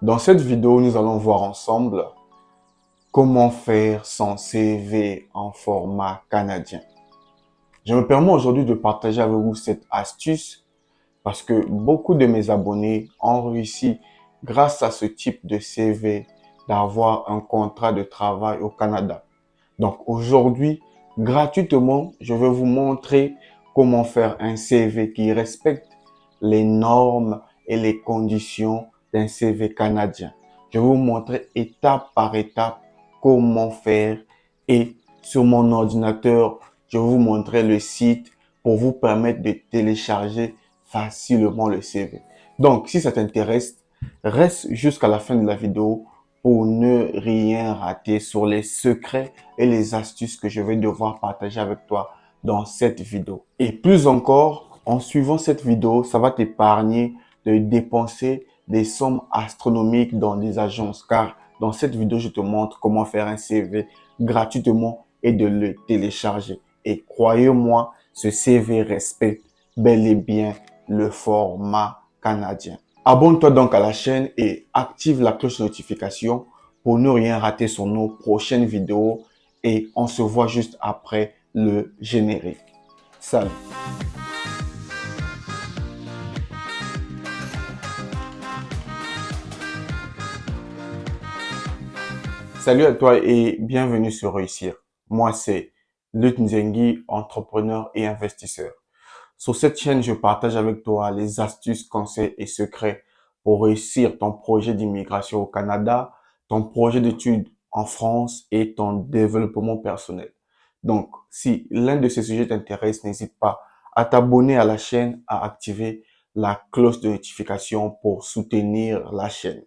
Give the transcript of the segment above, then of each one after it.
Dans cette vidéo, nous allons voir ensemble comment faire son CV en format canadien. Je me permets aujourd'hui de partager avec vous cette astuce parce que beaucoup de mes abonnés ont réussi, grâce à ce type de CV, d'avoir un contrat de travail au Canada. Donc aujourd'hui, gratuitement, je vais vous montrer comment faire un CV qui respecte les normes et les conditions d'un CV canadien. Je vais vous montrer étape par étape comment faire et sur mon ordinateur, je vais vous montrer le site pour vous permettre de télécharger facilement le CV. Donc, si ça t'intéresse, reste jusqu'à la fin de la vidéo pour ne rien rater sur les secrets et les astuces que je vais devoir partager avec toi dans cette vidéo. Et plus encore, en suivant cette vidéo, ça va t'épargner de dépenser des sommes astronomiques dans des agences, car dans cette vidéo, je te montre comment faire un CV gratuitement et de le télécharger. Et croyez-moi, ce CV respecte bel et bien le format canadien. Abonne-toi donc à la chaîne et active la cloche de notification pour ne rien rater sur nos prochaines vidéos et on se voit juste après le générique. Salut! Salut à toi et bienvenue sur Réussir. Moi, c'est Luc Nzengi, entrepreneur et investisseur. Sur cette chaîne, je partage avec toi les astuces, conseils et secrets pour réussir ton projet d'immigration au Canada, ton projet d'études en France et ton développement personnel. Donc, si l'un de ces sujets t'intéresse, n'hésite pas à t'abonner à la chaîne, à activer la cloche de notification pour soutenir la chaîne.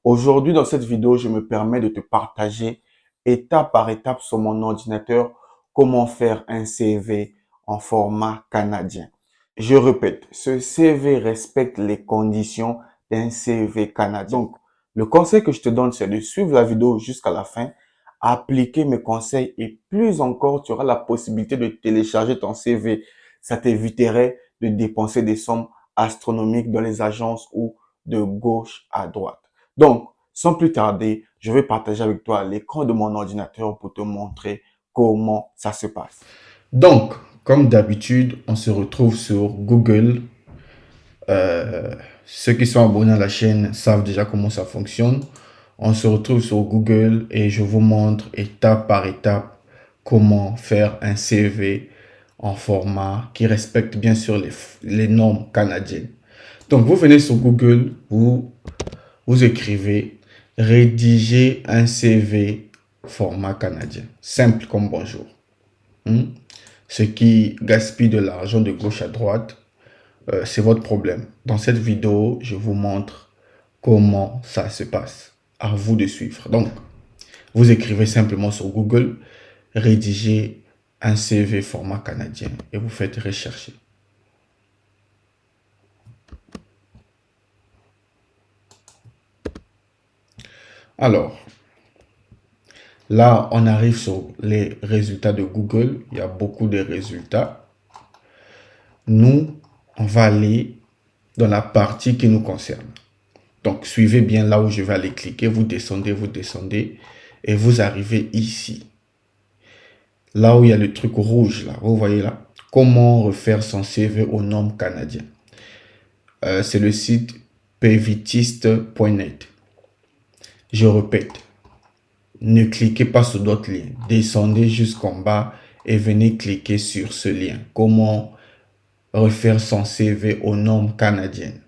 Aujourd'hui, dans cette vidéo, je me permets de te partager étape par étape sur mon ordinateur comment faire un CV en format canadien. Je répète, ce CV respecte les conditions d'un CV canadien. Donc, le conseil que je te donne, c'est de suivre la vidéo jusqu'à la fin, appliquer mes conseils et plus encore, tu auras la possibilité de télécharger ton CV. Ça t'éviterait de dépenser des sommes astronomiques dans les agences ou de gauche à droite. Donc, sans plus tarder, je vais partager avec toi l'écran de mon ordinateur pour te montrer comment ça se passe. Donc, comme d'habitude, on se retrouve sur Google. Ceux qui sont abonnés à la chaîne savent déjà comment ça fonctionne. On se retrouve sur Google et je vous montre étape par étape comment faire un CV en format qui respecte bien sûr les normes canadiennes. Donc, vous venez sur Google, vous écrivez rédiger un CV format canadien. Simple comme bonjour. Ce qui gaspille de l'argent de gauche à droite, c'est votre problème. Dans cette vidéo, je vous montre comment ça se passe. À vous de suivre. Donc, vous écrivez simplement sur Google rédiger un CV format canadien et vous faites rechercher. Alors, là, on arrive sur les résultats de Google. Il y a beaucoup de résultats. Nous, on va aller dans la partie qui nous concerne. Donc, suivez bien là où je vais aller cliquer. Vous descendez et vous arrivez ici. Là où il y a le truc rouge, là, vous voyez là. Comment refaire son CV aux normes canadiennes. C'est le site pvtiste.net. Je répète, ne cliquez pas sur d'autres liens. Descendez jusqu'en bas et venez cliquer sur ce lien. Comment refaire son CV aux normes canadiennes.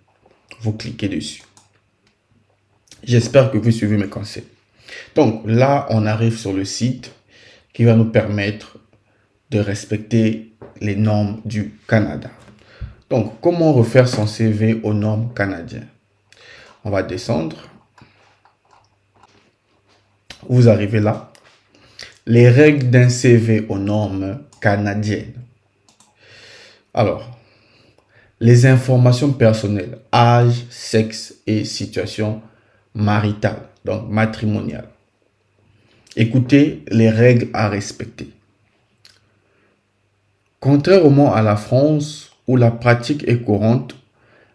Vous cliquez dessus. J'espère que vous suivez mes conseils. Donc là, on arrive sur le site qui va nous permettre de respecter les normes du Canada. Donc, comment refaire son CV aux normes canadiennes? On va descendre. Vous arrivez là. Les règles d'un CV aux normes canadiennes. Alors, les informations personnelles, âge, sexe et situation maritale, donc matrimoniale. Écoutez les règles à respecter. Contrairement à la France où la pratique est courante,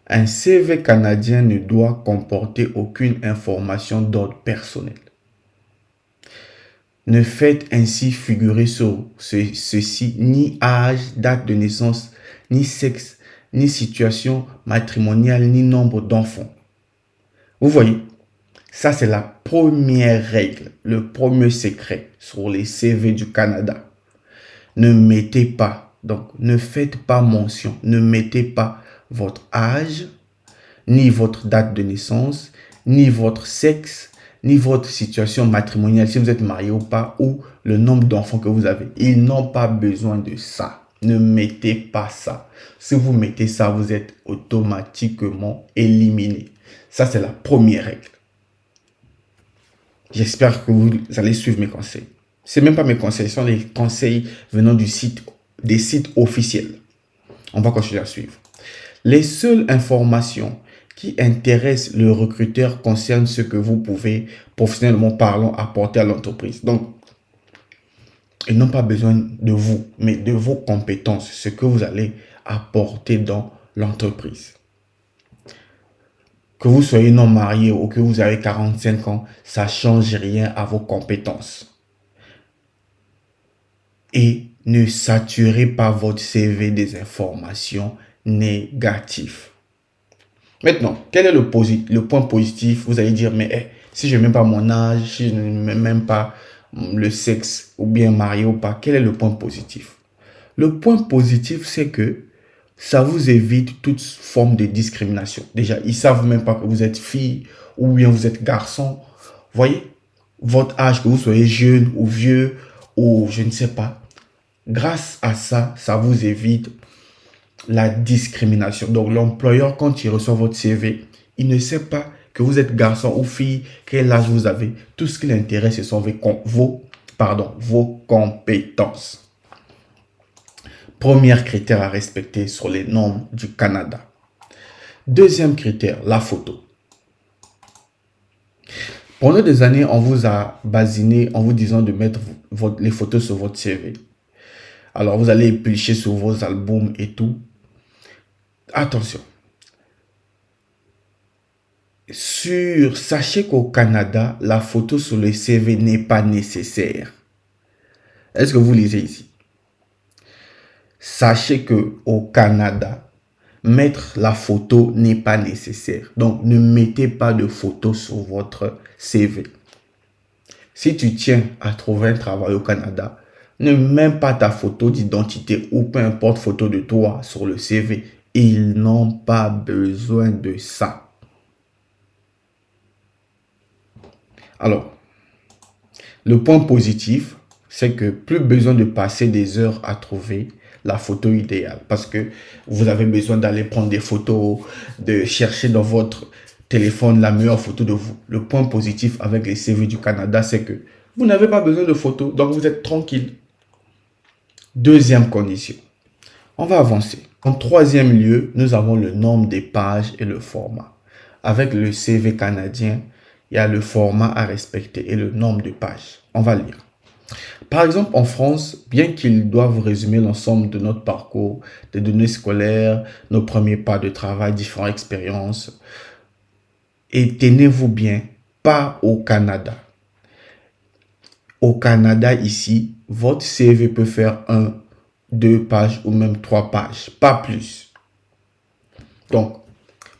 Un CV canadien ne doit comporter aucune information d'ordre personnel. Ne faites ainsi figurer sur ceci ni âge, date de naissance, ni sexe, ni situation matrimoniale, ni nombre d'enfants. Vous voyez, ça c'est la première règle, le premier secret sur les CV du Canada. Ne mettez pas, donc ne faites pas mention, ne mettez pas votre âge, ni votre date de naissance, ni votre sexe, ni votre situation matrimoniale, si vous êtes marié ou pas, ou le nombre d'enfants que vous avez. Ils n'ont pas besoin de ça. Ne mettez pas ça. Si vous mettez ça, vous êtes automatiquement éliminé. Ça, c'est la première règle. J'espère que vous allez suivre mes conseils. Ce n'est même pas mes conseils, ce sont les conseils venant des sites officiels. On va continuer à suivre. Les seules informations qui intéressent le recruteur concernent ce que vous pouvez, professionnellement parlant, apporter à l'entreprise. Donc, ils n'ont pas besoin de vous, mais de vos compétences, ce que vous allez apporter dans l'entreprise. Que vous soyez non marié ou que vous avez 45 ans, ça ne change rien à vos compétences. Et ne saturez pas votre CV des informations négatives. Maintenant, quel est le point positif? Vous allez dire, mais si je ne mets pas mon âge, si je ne mets même pas le sexe ou bien marié ou pas, quel est le point positif? Le point positif, c'est que ça vous évite toute forme de discrimination. Déjà, ils ne savent même pas que vous êtes fille ou bien vous êtes garçon. Voyez, votre âge, que vous soyez jeune ou vieux ou je ne sais pas. Grâce à ça, ça vous évite la discrimination. Donc, l'employeur, quand il reçoit votre CV, il ne sait pas que vous êtes garçon ou fille, quel âge vous avez. Tout ce qui l'intéresse, ce sont vos compétences. Premier critère à respecter sur les normes du Canada. Deuxième critère, la photo. Pendant des années, on vous a basiné en vous disant de mettre les photos sur votre CV. Alors, vous allez éplucher sur vos albums et tout. Attention. Sachez qu'au Canada, la photo sur le CV n'est pas nécessaire. Est-ce que vous lisez ici? Sachez qu'au Canada, mettre la photo n'est pas nécessaire. Donc, ne mettez pas de photo sur votre CV. Si tu tiens à trouver un travail au Canada, ne mets pas ta photo d'identité ou peu importe photo de toi sur le CV. Ils n'ont pas besoin de ça. Alors, le point positif, c'est que plus besoin de passer des heures à trouver la photo idéale parce que vous avez besoin d'aller prendre des photos, de chercher dans votre téléphone la meilleure photo de vous. Le point positif avec les CV du Canada, c'est que vous n'avez pas besoin de photos, donc vous êtes tranquille. Deuxième condition, on va avancer. En troisième lieu, nous avons le nombre des pages et le format. Avec le CV canadien, il y a le format à respecter et le nombre de pages. On va lire. Par exemple, en France, bien qu'ils doivent résumer l'ensemble de notre parcours, des données scolaires, nos premiers pas de travail, différentes expériences, et tenez-vous bien, pas au Canada. Au Canada, ici, votre CV peut faire 1, 2 pages ou même 3 pages, pas plus. Donc,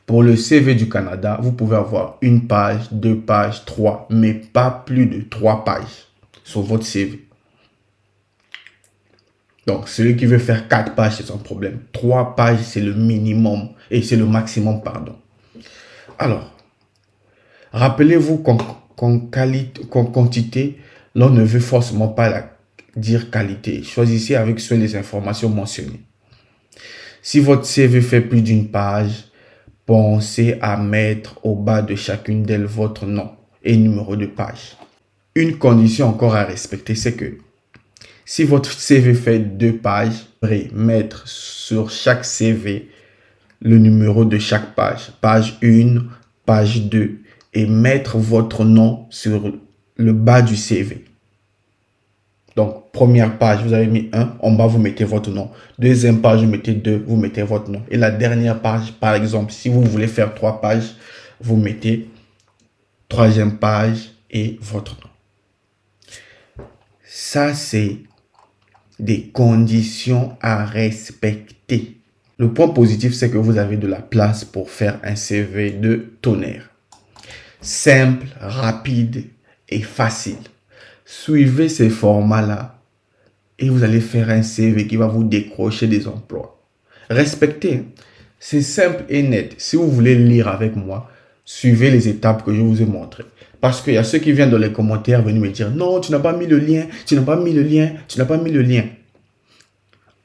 pour le CV du Canada, vous pouvez avoir 1 page, 2 pages, 3, mais pas plus de 3 pages sur votre CV. Donc, celui qui veut faire 4 pages, c'est son problème. 3 pages, c'est le minimum et c'est le maximum, pardon. Alors, rappelez-vous qu'en quantité, l'on ne veut forcément pas dire qualité. Choisissez avec seules les informations mentionnées. Si votre CV fait plus d'une page, pensez à mettre au bas de chacune d'elles votre nom et numéro de page. Une condition encore à respecter, c'est que si votre CV fait 2 pages, vous devrez mettre sur chaque CV le numéro de chaque page. Page 1, page 2 et mettre votre nom sur le bas du CV. Donc, première page, vous avez mis 1, en bas, vous mettez votre nom. Deuxième page, vous mettez 2, vous mettez votre nom. Et la dernière page, par exemple, si vous voulez faire 3 pages, vous mettez troisième page et votre nom. Ça, c'est des conditions à respecter. Le point positif, c'est que vous avez de la place pour faire un CV de tonnerre. Simple, rapide et facile. Suivez ces formats-là et vous allez faire un CV qui va vous décrocher des emplois. Respectez. C'est simple et net. Si vous voulez lire avec moi, suivez les étapes que je vous ai montrées. Parce qu'il y a ceux qui viennent dans les commentaires venir me dire non, tu n'as pas mis le lien, tu n'as pas mis le lien, tu n'as pas mis le lien.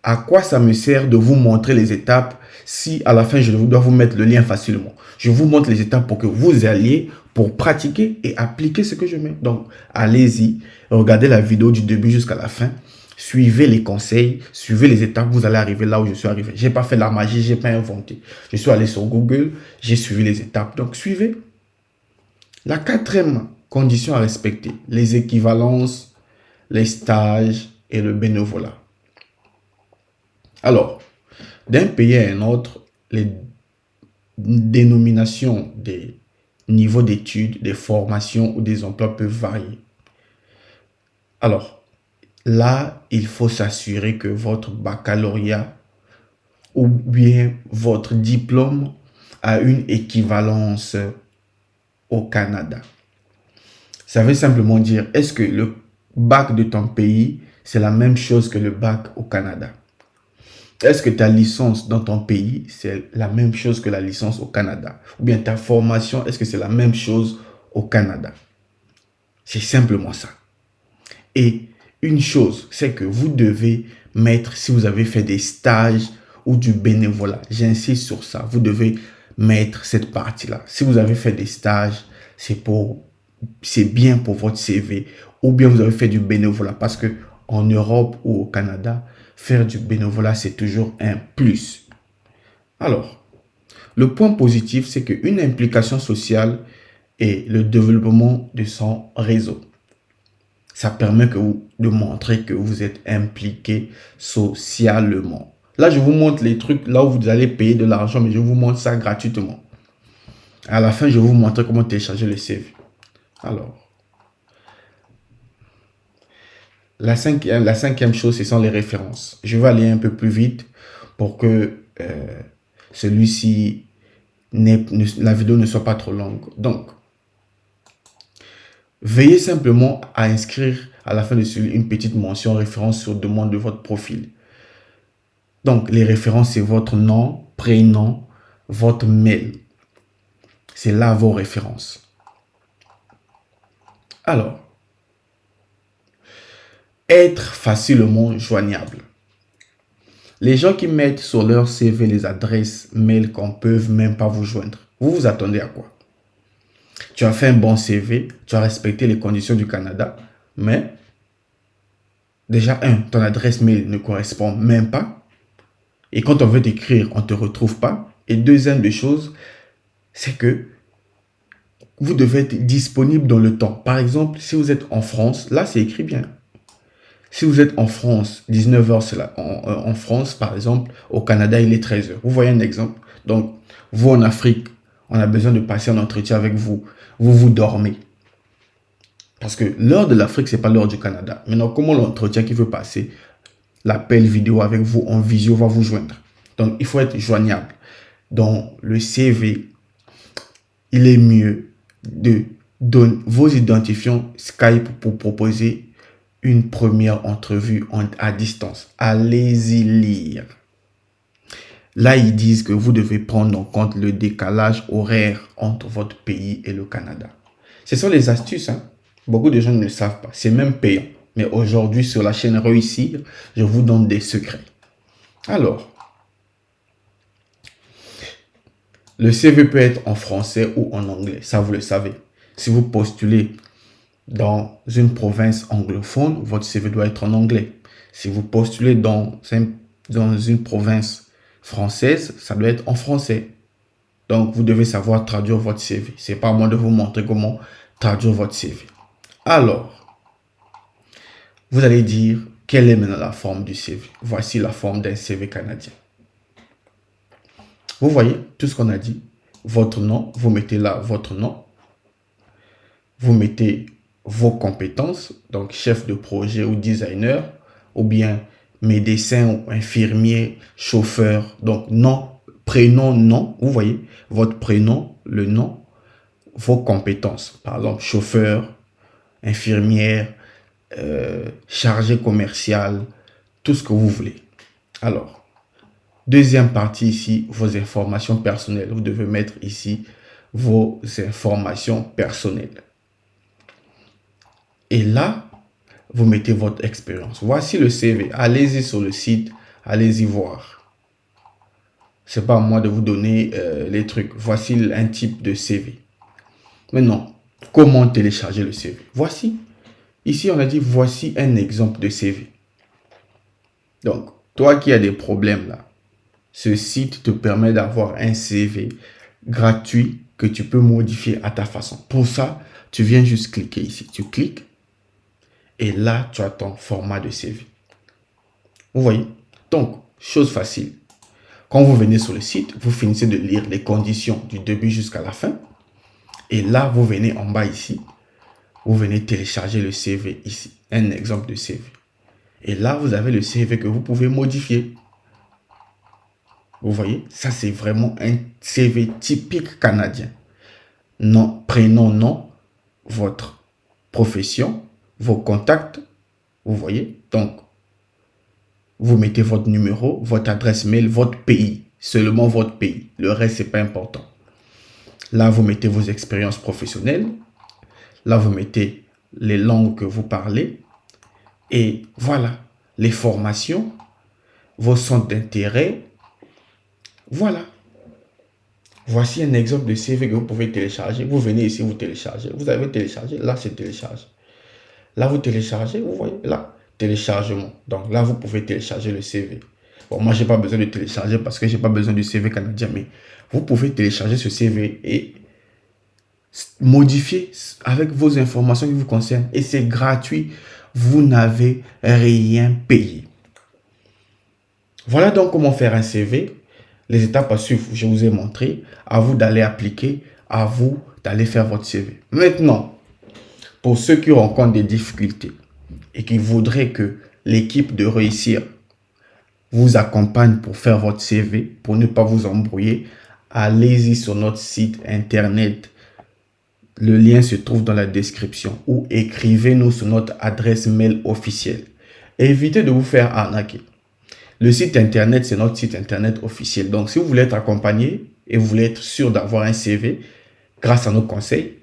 À quoi ça me sert de vous montrer les étapes si à la fin je dois vous mettre le lien facilement? Je vous montre les étapes pour que vous alliez pour pratiquer et appliquer ce que je mets. Donc, allez-y, regardez la vidéo du début jusqu'à la fin. Suivez les conseils, suivez les étapes, vous allez arriver là où je suis arrivé. Je n'ai pas fait la magie, je n'ai pas inventé. Je suis allé sur Google, j'ai suivi les étapes. Donc, suivez. La quatrième condition à respecter, les équivalences, les stages et le bénévolat. Alors, d'un pays à un autre, les dénominations des niveaux d'études, des formations ou des emplois peuvent varier. Alors, là, il faut s'assurer que votre baccalauréat ou bien votre diplôme a une équivalence au Canada. Ça veut simplement dire, est-ce que le bac de ton pays, c'est la même chose que le bac au Canada? Est-ce que ta licence dans ton pays, c'est la même chose que la licence au Canada? Ou bien ta formation, est-ce que c'est la même chose au Canada? C'est simplement ça. Et une chose, c'est que vous devez mettre, si vous avez fait des stages ou du bénévolat, j'insiste sur ça, vous devez mettre cette partie-là. Si vous avez fait des stages, c'est bien pour votre CV, ou bien vous avez fait du bénévolat, parce que en Europe ou au Canada, faire du bénévolat, c'est toujours un plus. Alors, le point positif, c'est qu'une implication sociale et le développement de son réseau. Ça permet de montrer que vous êtes impliqué socialement. Là, je vous montre les trucs là où vous allez payer de l'argent, mais je vous montre ça gratuitement. À la fin, je vais vous montrer comment télécharger le CV. Alors, la cinquième chose, ce sont les références. Je vais aller un peu plus vite pour que la vidéo ne soit pas trop longue. Donc, veuillez simplement à inscrire à la fin de celui une petite mention référence sur demande de votre profil. Donc, les références, c'est votre nom, prénom, votre mail. C'est là vos références. Alors, être facilement joignable. Les gens qui mettent sur leur CV les adresses mail qu'on ne peut même pas vous joindre, vous vous attendez à quoi? Tu as fait un bon CV, tu as respecté les conditions du Canada, mais déjà, ton adresse mail ne correspond même pas. Et quand on veut t'écrire, on ne te retrouve pas. Et deuxième des choses, c'est que vous devez être disponible dans le temps. Par exemple, si vous êtes en France, là, c'est écrit bien. Si vous êtes en France, 19h, c'est là. En France, par exemple, au Canada, il est 13h. Vous voyez un exemple? Donc, vous en Afrique, on a besoin de passer un entretien avec vous. Vous dormez. Parce que l'heure de l'Afrique, ce n'est pas l'heure du Canada. Maintenant, comment l'entretien qui veut passer, l'appel vidéo avec vous en visio va vous joindre? Donc, il faut être joignable. Dans le CV, il est mieux de donner vos identifiants Skype pour proposer une première entrevue à distance. Allez-y lire. Là, ils disent que vous devez prendre en compte le décalage horaire entre votre pays et le Canada. Ce sont les astuces. Beaucoup de gens ne le savent pas. C'est même payant. Mais aujourd'hui, sur la chaîne Réussir, je vous donne des secrets. Alors, le CV peut être en français ou en anglais. Ça, vous le savez. Si vous postulez dans une province anglophone, votre CV doit être en anglais. Si vous postulez dans une province française, ça doit être en français. Donc, vous devez savoir traduire votre CV. Ce n'est pas à moi de vous montrer comment traduire votre CV. Alors, Vous allez dire, quelle est maintenant la forme du CV? Voici la forme d'un CV canadien. Vous voyez tout ce qu'on a dit. Votre nom, vous mettez là votre nom. Vous mettez vos compétences, donc chef de projet ou designer, ou bien médecin ou infirmier, chauffeur. Donc nom, prénom, nom. Vous voyez votre prénom, le nom, vos compétences. Par exemple, chauffeur, infirmière, chargé commercial, tout ce que vous voulez. Alors, deuxième partie ici, vos informations personnelles. Vous devez mettre ici vos informations personnelles. Et là, vous mettez votre expérience. Voici le CV. Allez-y sur le site, allez-y voir. C'est pas à moi de vous donner les trucs. Voici un type de CV. Maintenant, comment télécharger le CV? Voici. Ici, on a dit voici un exemple de CV. Donc, toi qui as des problèmes là, ce site te permet d'avoir un CV gratuit que tu peux modifier à ta façon. Pour ça, tu viens juste cliquer ici. Tu cliques et là, tu as ton format de CV. Vous voyez? Donc, chose facile. Quand vous venez sur le site, vous finissez de lire les conditions du début jusqu'à la fin. Et là, vous venez en bas ici. Vous venez télécharger le CV ici. Un exemple de CV. Et là, vous avez le CV que vous pouvez modifier. Vous voyez? Ça, c'est vraiment un CV typique canadien. Nom, prénom, nom, votre profession, vos contacts. Vous voyez? Donc, vous mettez votre numéro, votre adresse mail, votre pays. Seulement votre pays. Le reste, c'est pas important. Là, vous mettez vos expériences professionnelles. Là, vous mettez les langues que vous parlez. Et voilà, les formations, vos centres d'intérêt. Voilà. Voici un exemple de CV que vous pouvez télécharger. Vous venez ici, vous téléchargez. Vous avez téléchargé. Là, c'est téléchargé. Là, vous téléchargez. Vous voyez, là, téléchargement. Donc là, vous pouvez télécharger le CV. Bon, moi, je n'ai pas besoin de télécharger parce que je n'ai pas besoin du CV canadien. Mais vous pouvez télécharger ce CV et modifier avec vos informations qui vous concernent. Et c'est gratuit. Vous n'avez rien payé. Voilà donc comment faire un CV. Les étapes à suivre, je vous ai montré. À vous d'aller appliquer, à vous d'aller faire votre CV. Maintenant, pour ceux qui rencontrent des difficultés et qui voudraient que l'équipe de Réussir vous accompagne pour faire votre CV, pour ne pas vous embrouiller, allez-y sur notre site internet. Le lien se trouve dans la description ou écrivez-nous sur notre adresse mail officielle. Évitez de vous faire arnaquer. Le site internet, c'est notre site internet officiel. Donc, si vous voulez être accompagné et vous voulez être sûr d'avoir un CV grâce à nos conseils,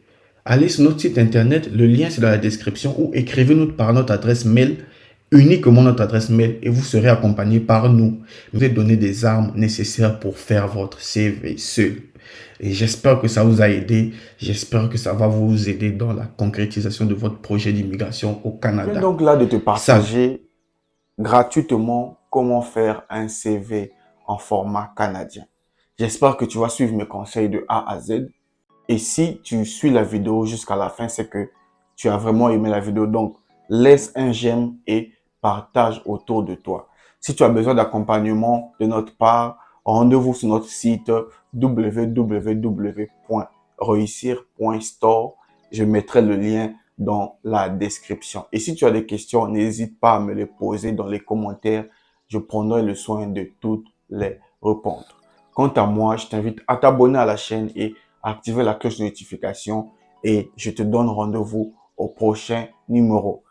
allez sur notre site internet. Le lien, c'est dans la description ou écrivez-nous par notre adresse mail, uniquement notre adresse mail et vous serez accompagné par nous. Vous allez donner des armes nécessaires pour faire votre CV seul. Et j'espère que ça vous a aidé. J'espère que ça va vous aider dans la concrétisation de votre projet d'immigration au Je viens Canada. donc là de te partager gratuitement comment faire un CV en format canadien. J'espère que tu vas suivre mes conseils de A à Z. Et si tu suis la vidéo jusqu'à la fin, c'est que tu as vraiment aimé la vidéo. Donc, laisse un j'aime et partage autour de toi. Si tu as besoin d'accompagnement de notre part, rendez-vous sur notre site www.reussir.store. Je mettrai le lien dans la description. Et si tu as des questions, n'hésite pas à me les poser dans les commentaires. Je prendrai le soin de toutes les répondre. Quant à moi, je t'invite à t'abonner à la chaîne et activer la cloche de notification et je te donne rendez-vous au prochain numéro.